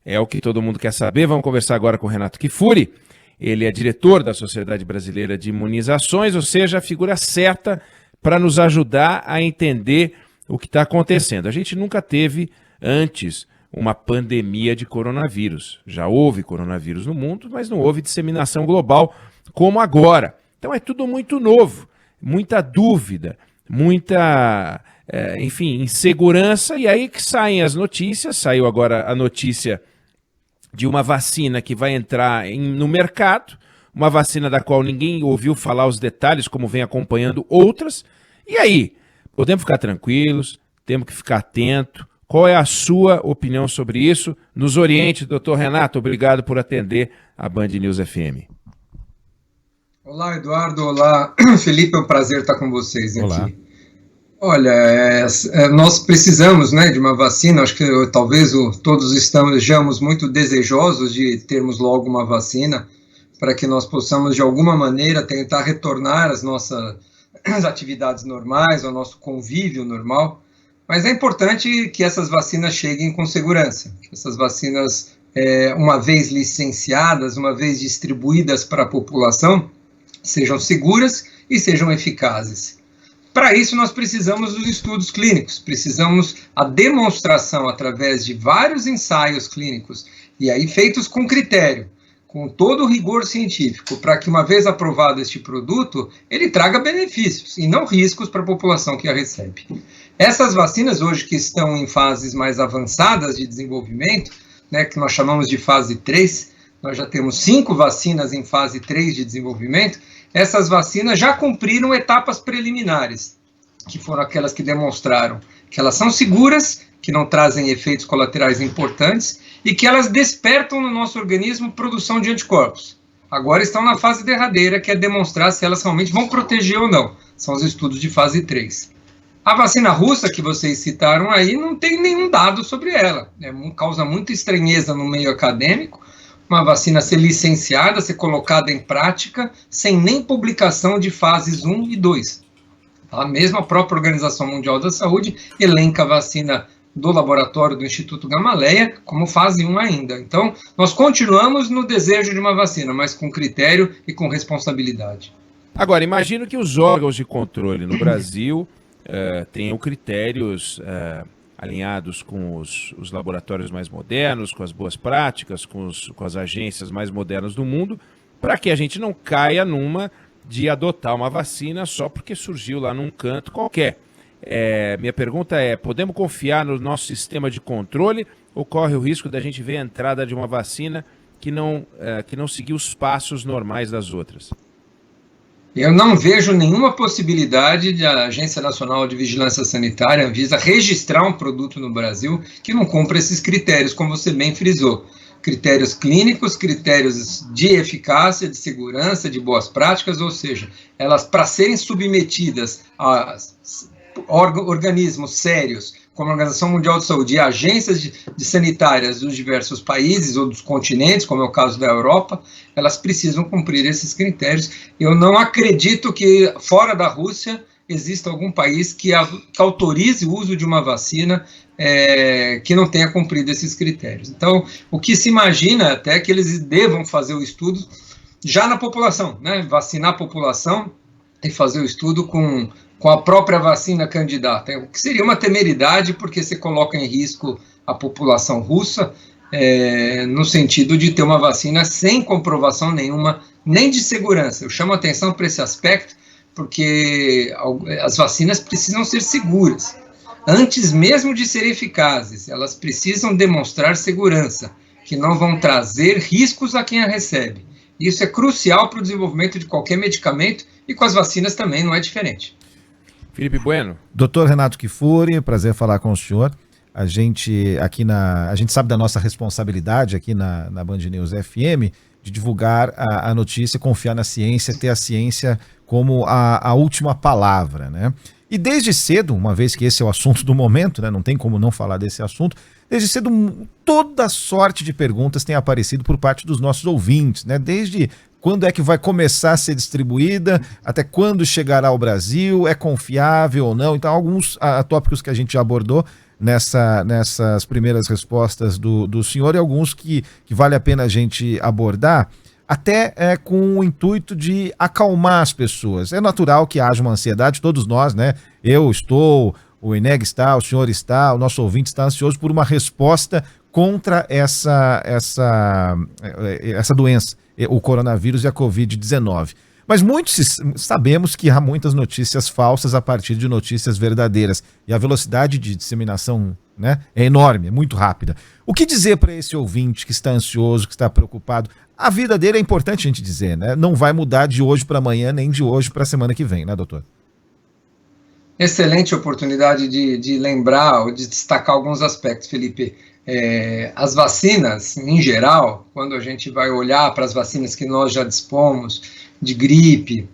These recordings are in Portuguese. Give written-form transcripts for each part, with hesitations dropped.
É o que todo mundo quer saber. Vamos conversar agora com o Renato Kifuri. Ele é diretor da Sociedade Brasileira de Imunizações, ou seja, a figura certa para nos ajudar a entender o que está acontecendo. A gente nunca teve antes uma pandemia de coronavírus. Já houve coronavírus no mundo, mas não houve disseminação global como agora. Então é tudo muito novo, muita dúvida, muita, insegurança, e aí que saem as notícias. Saiu agora a notícia de uma vacina que vai entrar no mercado, uma vacina da qual ninguém ouviu falar os detalhes, como vem acompanhando outras. E aí, podemos ficar tranquilos, temos que ficar atentos. Qual é a sua opinião sobre isso? Nos oriente, doutor Renato, obrigado por atender a Band News FM. Olá, Eduardo, olá, Felipe, é um prazer estar com vocês aqui. Olá. Olha, nós precisamos, de uma vacina. Acho que talvez todos estejamos muito desejosos de termos logo uma vacina para que nós possamos, de alguma maneira, tentar retornar às nossas atividades normais, ao nosso convívio normal. Mas é importante que essas vacinas cheguem com segurança, que essas vacinas, uma vez licenciadas, uma vez distribuídas para a população, sejam seguras e sejam eficazes. Para isso, nós precisamos dos estudos clínicos, precisamos a demonstração através de vários ensaios clínicos, e aí feitos com critério, com todo o rigor científico, para que, uma vez aprovado este produto, ele traga benefícios e não riscos para a população que a recebe. Essas vacinas hoje que estão em fases mais avançadas de desenvolvimento, que nós chamamos de fase 3, nós já temos 5 vacinas em fase 3 de desenvolvimento. Essas vacinas já cumpriram etapas preliminares, que foram aquelas que demonstraram que elas são seguras, que não trazem efeitos colaterais importantes e que elas despertam no nosso organismo produção de anticorpos. Agora estão na fase derradeira, que é demonstrar se elas realmente vão proteger ou não. São os estudos de fase 3. A vacina russa que vocês citaram aí não tem nenhum dado sobre ela. Causa muita estranheza no meio acadêmico, uma vacina ser licenciada, ser colocada em prática, sem nem publicação de fases 1 e 2. A mesma própria Organização Mundial da Saúde elenca a vacina do laboratório do Instituto Gamaleya como fase 1 ainda. Então, nós continuamos no desejo de uma vacina, mas com critério e com responsabilidade. Agora, imagino que os órgãos de controle no Brasil tenham critérios alinhados com os laboratórios mais modernos, com as boas práticas, com as agências mais modernas do mundo, para que a gente não caia numa de adotar uma vacina só porque surgiu lá num canto qualquer. Minha pergunta é, podemos confiar no nosso sistema de controle ou corre o risco da gente ver a entrada de uma vacina que não seguiu os passos normais das outras? Eu não vejo nenhuma possibilidade de a Agência Nacional de Vigilância Sanitária, a Anvisa, registrar um produto no Brasil que não cumpra esses critérios, como você bem frisou. Critérios clínicos, critérios de eficácia, de segurança, de boas práticas, ou seja, elas, para serem submetidas a organismos sérios, como a Organização Mundial de Saúde e agências sanitárias dos diversos países ou dos continentes, como é o caso da Europa, elas precisam cumprir esses critérios. Eu não acredito que, fora da Rússia, exista algum país que autorize o uso de uma vacina que não tenha cumprido esses critérios. Então, o que se imagina até é que eles devam fazer o estudo já na população, vacinar a população e fazer o estudo com a própria vacina candidata, o que seria uma temeridade, porque você coloca em risco a população russa, no sentido de ter uma vacina sem comprovação nenhuma, nem de segurança. Eu chamo a atenção para esse aspecto, porque as vacinas precisam ser seguras. Antes mesmo de serem eficazes, elas precisam demonstrar segurança, que não vão trazer riscos a quem a recebe. Isso é crucial para o desenvolvimento de qualquer medicamento, e com as vacinas também não é diferente. Felipe Bueno. Doutor Renato Kifuri, prazer falar com o senhor. A gente sabe da nossa responsabilidade aqui na Band News FM de divulgar a notícia, confiar na ciência, ter a ciência como a última palavra, né? E desde cedo, uma vez que esse é o assunto do momento, né, não tem como não falar desse assunto, desde cedo toda sorte de perguntas tem aparecido por parte dos nossos ouvintes, né? Desde quando é que vai começar a ser distribuída, até quando chegará ao Brasil, é confiável ou não. Então, alguns tópicos que a gente já abordou, nessas primeiras respostas do senhor, e alguns que vale a pena a gente abordar, até com o intuito de acalmar as pessoas. É natural que haja uma ansiedade, todos nós, né? Eu estou, o Eneg está, o senhor está, o nosso ouvinte está ansioso por uma resposta contra essa doença, o coronavírus e a Covid-19. Mas sabemos que há muitas notícias falsas a partir de notícias verdadeiras. E a velocidade de disseminação, né, é enorme, é muito rápida. O que dizer para esse ouvinte que está ansioso, que está preocupado? A vida dele é importante a gente dizer, né? Não vai mudar de hoje para amanhã, nem de hoje para a semana que vem, né, doutor? Excelente oportunidade de lembrar ou de destacar alguns aspectos, Felipe. As vacinas, em geral, quando a gente vai olhar para as vacinas que nós já dispomos, de gripe,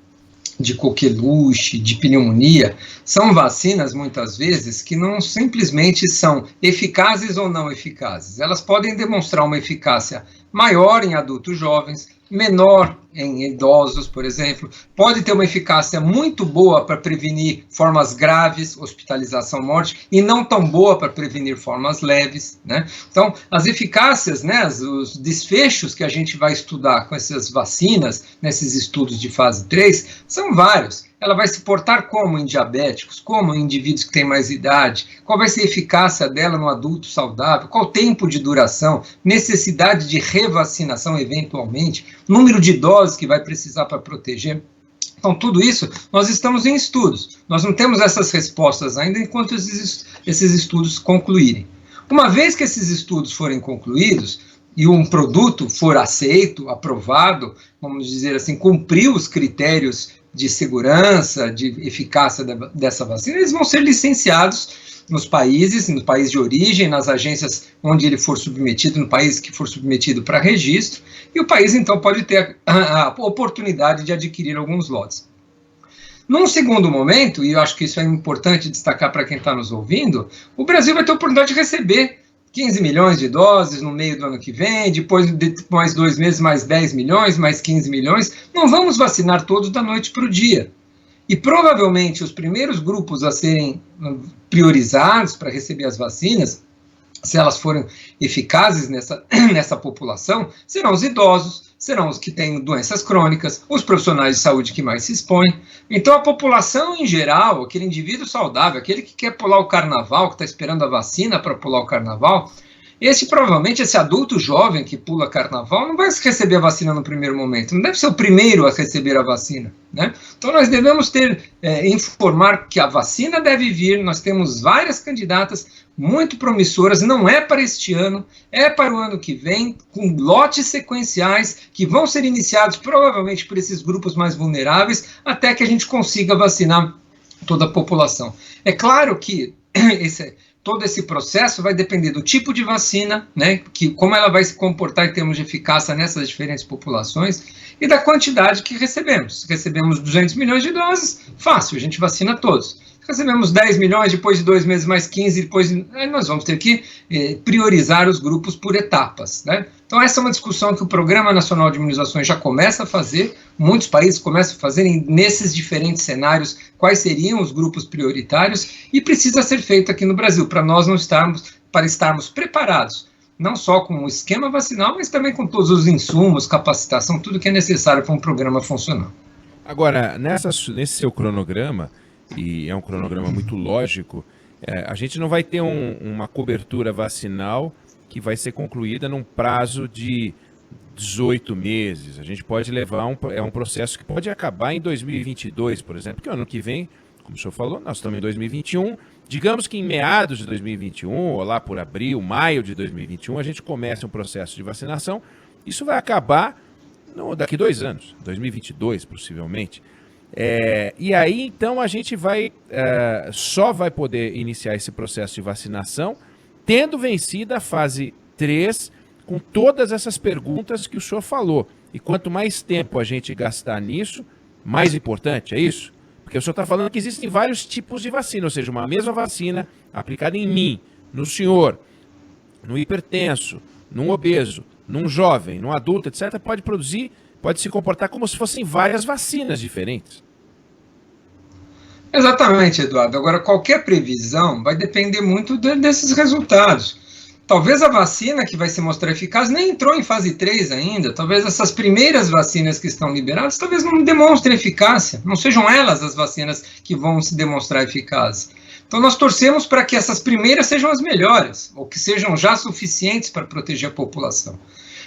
de coqueluche, de pneumonia, são vacinas, muitas vezes, que não simplesmente são eficazes ou não eficazes. Elas podem demonstrar uma eficácia maior em adultos jovens, menor em idosos, por exemplo, pode ter uma eficácia muito boa para prevenir formas graves, hospitalização, morte, e não tão boa para prevenir formas leves, né? Então, as eficácias, né, os desfechos que a gente vai estudar com essas vacinas, nesses estudos de fase 3, são vários. Ela vai se portar como em diabéticos, como em indivíduos que têm mais idade, qual vai ser a eficácia dela no adulto saudável, qual o tempo de duração, necessidade de revacinação eventualmente, número de doses que vai precisar para proteger. Então, tudo isso, nós estamos em estudos. Nós não temos essas respostas ainda enquanto esses estudos concluírem. Uma vez que esses estudos forem concluídos e um produto for aceito, aprovado, vamos dizer assim, cumpriu os critérios de segurança, de eficácia dessa vacina, eles vão ser licenciados nos países, no país de origem, nas agências onde ele for submetido, no país que for submetido para registro, e o país, então, pode ter a oportunidade de adquirir alguns lotes. Num segundo momento, e eu acho que isso é importante destacar para quem está nos ouvindo, o Brasil vai ter a oportunidade de receber 15 milhões de doses no meio do ano que vem, depois de mais 2 meses, mais 10 milhões, mais 15 milhões. Não vamos vacinar todos da noite para o dia. E provavelmente os primeiros grupos a serem priorizados para receber as vacinas, se elas forem eficazes nessa população, serão os idosos, serão os que têm doenças crônicas, os profissionais de saúde que mais se expõem. Então, a população em geral, aquele indivíduo saudável, aquele que quer pular o carnaval, que está esperando a vacina para pular o carnaval, provavelmente, esse adulto jovem que pula carnaval não vai receber a vacina no primeiro momento, não deve ser o primeiro a receber a vacina, né? Então, nós devemos informar que a vacina deve vir, nós temos várias candidatas muito promissoras, não é para este ano, é para o ano que vem, com lotes sequenciais que vão ser iniciados provavelmente por esses grupos mais vulneráveis, até que a gente consiga vacinar toda a população. É claro que todo esse processo vai depender do tipo de vacina, né, como ela vai se comportar em termos de eficácia nessas diferentes populações e da quantidade que recebemos. Recebemos 200 milhões de doses, fácil, a gente vacina todos. Recebemos 10 milhões, depois de 2 meses mais 15, nós vamos ter que priorizar os grupos por etapas, né? Então essa é uma discussão que o Programa Nacional de Imunizações já começa a fazer, muitos países começam a fazer nesses diferentes cenários quais seriam os grupos prioritários e precisa ser feito aqui no Brasil, para estarmos preparados, não só com o esquema vacinal, mas também com todos os insumos, capacitação, tudo que é necessário para um programa funcionar. Agora, nesse seu cronograma, e é um cronograma muito lógico, a gente não vai ter uma cobertura vacinal que vai ser concluída num prazo de 18 meses. A gente pode levar um processo que pode acabar em 2022, por exemplo, porque o ano que vem, como o senhor falou, nós estamos em 2021, digamos que em meados de 2021, ou lá por abril, maio de 2021, a gente começa um processo de vacinação. Isso vai acabar daqui 2 anos, 2022 possivelmente. E aí, então, a gente só vai poder iniciar esse processo de vacinação tendo vencido a fase 3 com todas essas perguntas que o senhor falou. E quanto mais tempo a gente gastar nisso, mais importante, é isso? Porque o senhor está falando que existem vários tipos de vacina, ou seja, uma mesma vacina aplicada em mim, no senhor, no hipertenso, num obeso, num jovem, num adulto, etc., pode se comportar como se fossem várias vacinas diferentes. Exatamente, Eduardo. Agora, qualquer previsão vai depender muito desses resultados. Talvez a vacina que vai se mostrar eficaz nem entrou em fase 3 ainda. Talvez essas primeiras vacinas que estão liberadas, talvez não demonstrem eficácia. Não sejam elas as vacinas que vão se demonstrar eficazes. Então, nós torcemos para que essas primeiras sejam as melhores, ou que sejam já suficientes para proteger a população.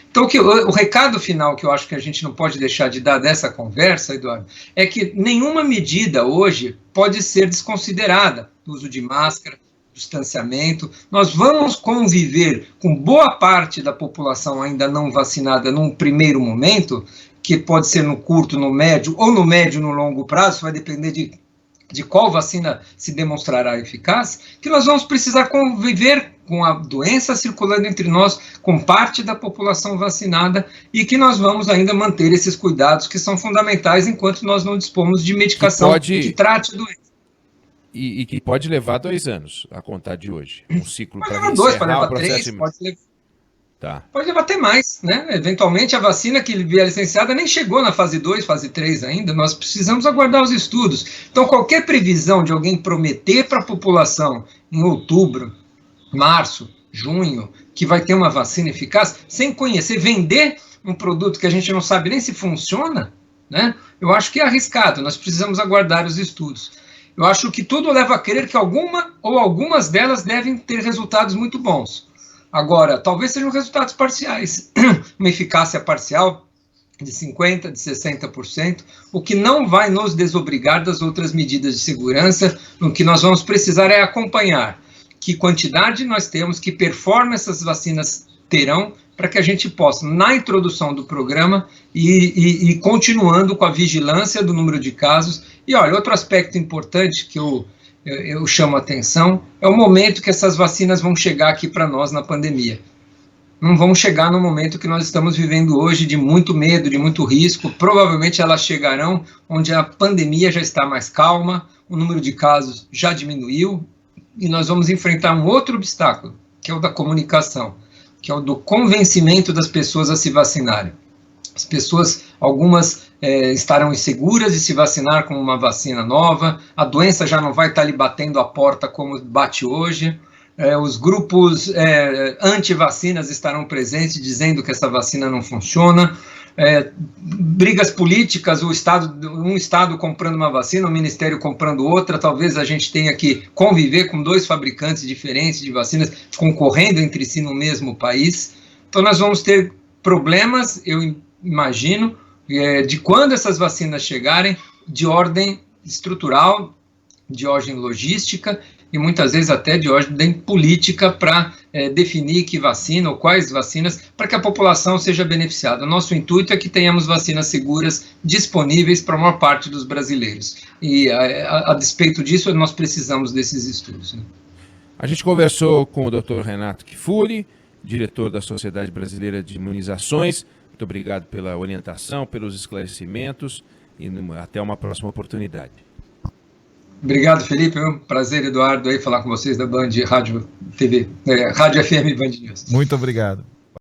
Então, o recado final que eu acho que a gente não pode deixar de dar dessa conversa, Eduardo, é que nenhuma medida hoje pode ser desconsiderada. O uso de máscara, distanciamento. Nós vamos conviver com boa parte da população ainda não vacinada num primeiro momento, que pode ser no curto, no médio, ou no médio no longo prazo, vai depender de qual vacina se demonstrará eficaz, que nós vamos precisar conviver com a doença circulando entre nós, com parte da população vacinada, e que nós vamos ainda manter esses cuidados que são fundamentais enquanto nós não dispomos de medicação que trate a doença. E que pode levar 2 anos a contar de hoje. Um ciclo para levar 2, pode levar 3, pode levar até mais, né? Eventualmente a vacina que vier licenciada nem chegou na fase 2, fase 3 ainda, nós precisamos aguardar os estudos. Então qualquer previsão de alguém prometer para a população em outubro, março, junho, que vai ter uma vacina eficaz, sem conhecer, vender um produto que a gente não sabe nem se funciona, né? Eu acho que é arriscado, nós precisamos aguardar os estudos. Eu acho que tudo leva a crer que alguma ou algumas delas devem ter resultados muito bons. Agora, talvez sejam resultados parciais, uma eficácia parcial de 50%, de 60%, o que não vai nos desobrigar das outras medidas de segurança. O que nós vamos precisar é acompanhar que quantidade nós temos, que performance essas vacinas terão, para que a gente possa, na introdução do programa, e continuando com a vigilância do número de casos. E olha, outro aspecto importante que eu chamo a atenção é o momento que essas vacinas vão chegar aqui para nós na pandemia. Não vão chegar no momento que nós estamos vivendo hoje, de muito medo, de muito risco. Provavelmente elas chegarão onde a pandemia já está mais calma, o número de casos já diminuiu, e nós vamos enfrentar um outro obstáculo, que é o da comunicação, que é o do convencimento das pessoas a se vacinarem. As pessoas, algumas estarão inseguras de se vacinar com uma vacina nova, a doença já não vai estar lhe batendo a porta como bate hoje, os grupos anti-vacinas estarão presentes dizendo que essa vacina não funciona, brigas políticas, um estado comprando uma vacina, o ministério comprando outra, talvez a gente tenha que conviver com 2 fabricantes diferentes de vacinas concorrendo entre si no mesmo país. Então nós vamos ter problemas, eu imagino, de quando essas vacinas chegarem, de ordem estrutural, de ordem logística e muitas vezes até de ordem política para definir que vacina ou quais vacinas para que a população seja beneficiada. Nosso intuito é que tenhamos vacinas seguras disponíveis para a maior parte dos brasileiros. E a despeito disso, nós precisamos desses estudos, né? A gente conversou com o Dr. Renato Kifuri, diretor da Sociedade Brasileira de Imunizações. Muito obrigado pela orientação, pelos esclarecimentos e até uma próxima oportunidade. Obrigado, Felipe. É um prazer, Eduardo, aí falar com vocês da Band Rádio TV, Rádio FM Band News. Muito obrigado.